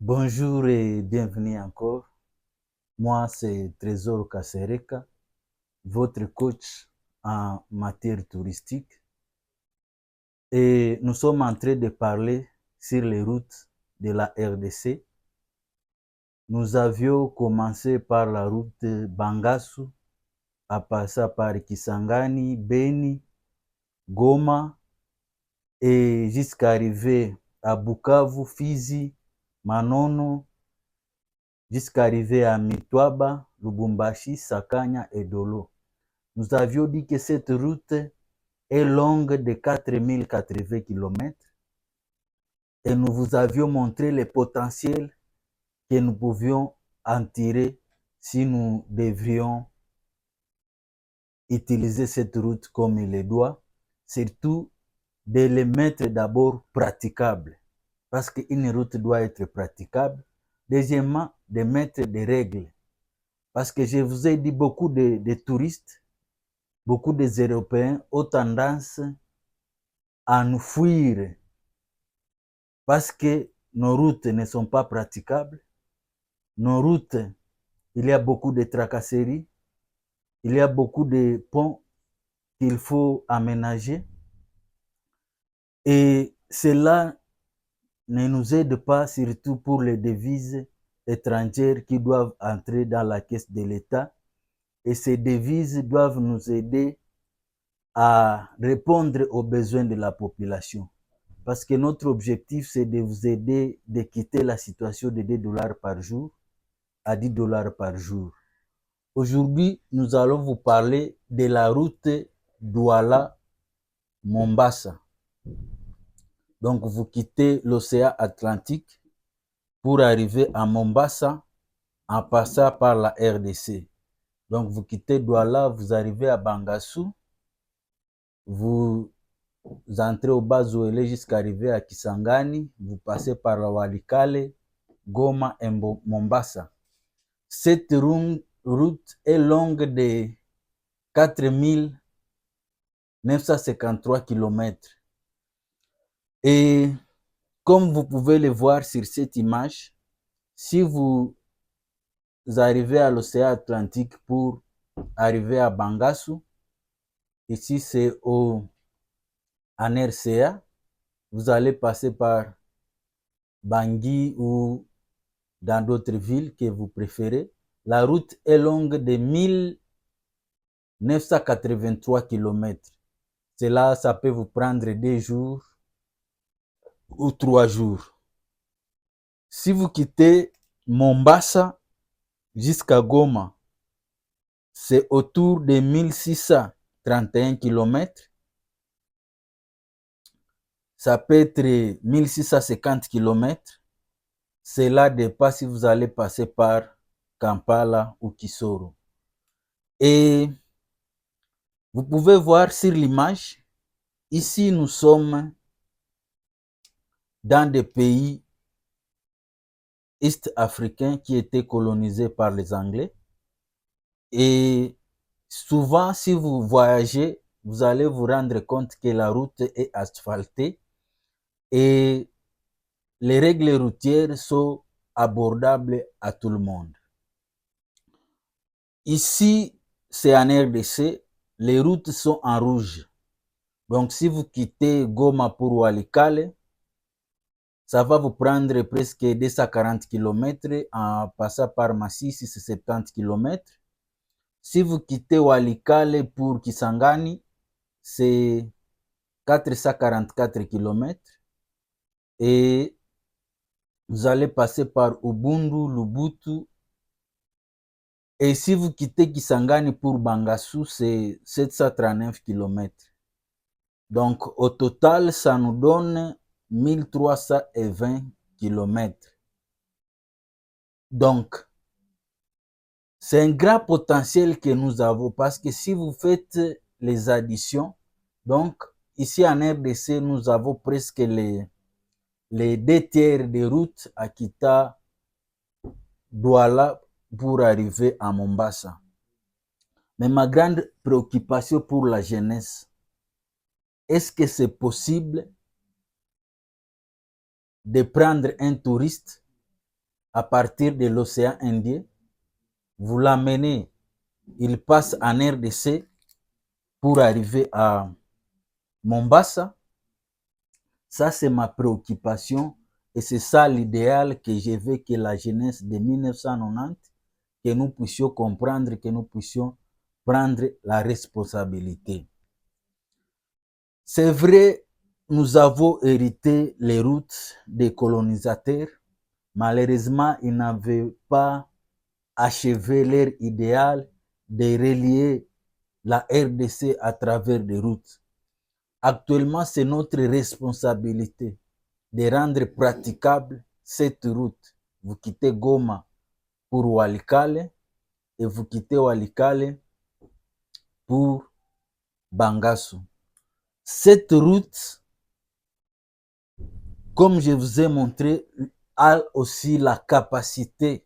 Bonjour et bienvenue encore. Moi, c'est Trésor Kasereka, votre coach en matière touristique. Et nous sommes en train de parler sur les routes de la RDC. Nous avions commencé par la route Bangasu, à passer par Kisangani, Beni, Goma, et jusqu'à arriver à Bukavu, Fizi, Manono, jusqu'à arriver à Mitwaba, Lubumbashi, Sakanya et Dolo. Nous avions dit que cette route est longue de 4080 km et nous vous avions montré le potentiel que nous pouvions en tirer si nous devrions utiliser cette route comme il le doit, surtout de les mettre d'abord praticables, parce qu'une route doit être praticable. Deuxièmement, de mettre des règles, parce que je vous ai dit, beaucoup de touristes, beaucoup des Européens ont tendance à nous fuir parce que nos routes ne sont pas praticables. Nos routes, il y a beaucoup de tracasseries, il y a beaucoup de ponts qu'il faut aménager. Et cela ne nous aide pas, surtout pour les devises étrangères qui doivent entrer dans la caisse de l'État. Et ces devises doivent nous aider à répondre aux besoins de la population. Parce que notre objectif, c'est de vous aider de quitter la situation de 2 dollars par jour à 10 dollars par jour. Aujourd'hui, nous allons vous parler de la route Douala-Mombasa. Donc, vous quittez l'océan Atlantique pour arriver à Mombasa en passant par la RDC. Donc, vous quittez Douala, vous arrivez à Bangassou, vous entrez au Bazouele jusqu'à arriver à Kisangani, vous passez par la Walikale, Goma et Mombasa. Cette route est longue de 4953 km. Et comme vous pouvez le voir sur cette image, si vous arrivez à l'océan Atlantique pour arriver à Bangassou, ici c'est en RCA, vous allez passer par Bangui ou dans d'autres villes que vous préférez. La route est longue de 1983 km. Cela, ça peut vous prendre 2 jours ou 3 jours. Si vous quittez Mombasa jusqu'à Goma, c'est autour de 1631 km. Ça peut être 1650 km. Cela dépend si vous allez passer par Kampala ou Kisoro. Et vous pouvez voir sur l'image, ici nous sommes dans des pays est-africains qui étaient colonisés par les Anglais. Et souvent, si vous voyagez, vous allez vous rendre compte que la route est asphaltée et les règles routières sont abordables à tout le monde. Ici, c'est en RDC, les routes sont en rouge. Donc, si vous quittez Goma pour Walikale, ça va vous prendre presque 240 km en passant par Masisi, c'est 70 km. Si vous quittez Walikale pour Kisangani, c'est 444 km. Et vous allez passer par Ubundu, Lubutu. Et si vous quittez Kisangani pour Bangassou, c'est 739 km. Donc, au total, ça nous donne 1320 km. Donc, c'est un grand potentiel que nous avons parce que si vous faites les additions, donc ici en RDC, nous avons presque les 2 tiers de routes à Kita, Douala pour arriver à Mombasa. Mais ma grande préoccupation pour la jeunesse, est-ce que c'est possible de prendre un touriste à partir de l'océan Indien, vous l'amenez, il passe en RDC pour arriver à Mombasa. Ça, c'est ma préoccupation et c'est ça l'idéal que je veux que la jeunesse de 1990, que nous puissions comprendre, que nous puissions prendre la responsabilité. C'est vrai, nous avons hérité les routes des colonisateurs. Malheureusement, ils n'avaient pas achevé leur idéal de relier la RDC à travers des routes. Actuellement, c'est notre responsabilité de rendre praticable cette route. Vous quittez Goma pour Walikale et vous quittez Walikale pour Bangassou. Cette route, comme je vous ai montré, a aussi la capacité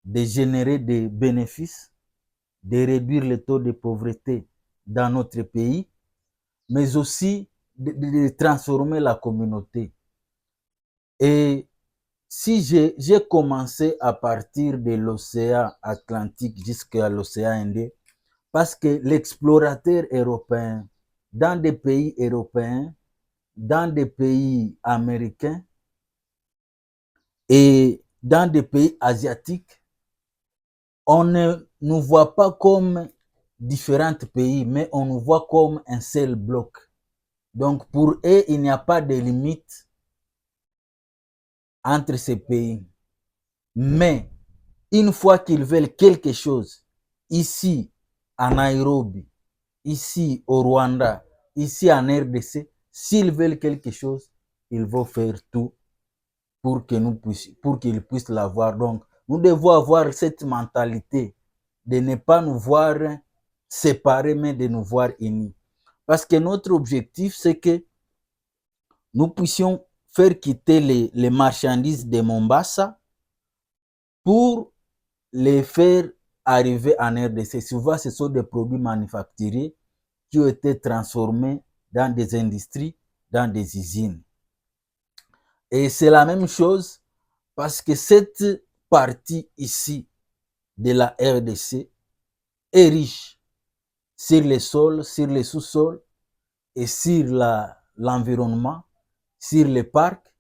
de générer des bénéfices, de réduire le taux de pauvreté dans notre pays, mais aussi de transformer la communauté. Et si j'ai commencé à partir de l'océan Atlantique jusqu'à l'océan Indien, parce que l'explorateur européen, dans des pays européens, dans des pays américains et dans des pays asiatiques, on ne nous voit pas comme différents pays, mais on nous voit comme un seul bloc. Donc pour eux, il n'y a pas de limite entre ces pays. Mais une fois qu'ils veulent quelque chose, ici à Nairobi, ici au Rwanda, ici en RDC, s'ils veulent quelque chose, ils vont faire tout pour qu'ils puissent l'avoir. Donc, nous devons avoir cette mentalité de ne pas nous voir séparés, mais de nous voir unis. Parce que notre objectif, c'est que nous puissions faire quitter les marchandises de Mombasa pour les faire arriver en RDC. Souvent, ce sont des produits manufacturés qui ont été transformés dans des industries, dans des usines. Et c'est la même chose parce que cette partie ici de la RDC est riche sur les sols, sur les sous-sols et sur l'environnement, sur les parcs.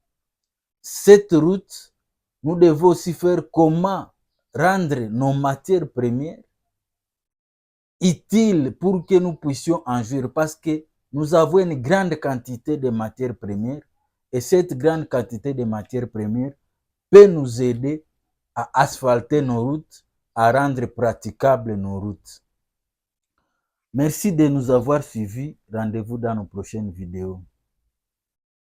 Cette route, nous devons aussi faire comment rendre nos matières premières utiles pour que nous puissions en jouir parce que nous avons une grande quantité de matières premières et cette grande quantité de matières premières peut nous aider à asphalter nos routes, à rendre praticables nos routes. Merci de nous avoir suivis. Rendez-vous dans nos prochaines vidéos.